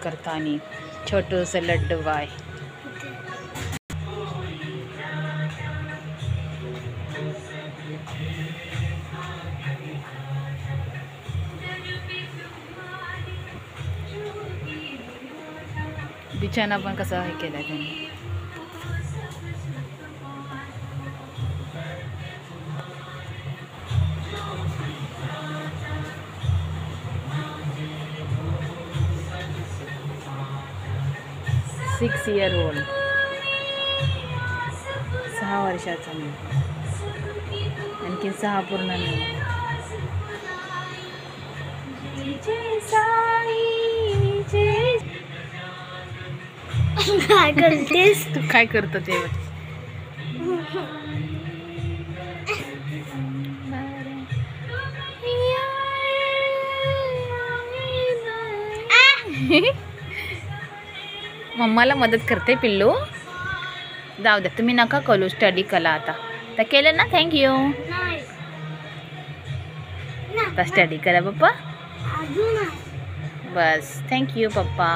करताना छोटूसं लड्डू बाय. बिछाना पण कसा हे केलाय त्यांनी. सिक्स इयर ओल्ड, 6 वर्षाचा मी. आणखी 6 पूर्ण नाही. काय करतेस तू काय करतो ते? मम्माला मदत करते पिल्लू. जाऊ द्या, तुम्ही नका करू स्टडी कला. आता तर केलं ना. थँक्यू. आता स्टडी करा पप्पा. बस थँक्यू पप्पा.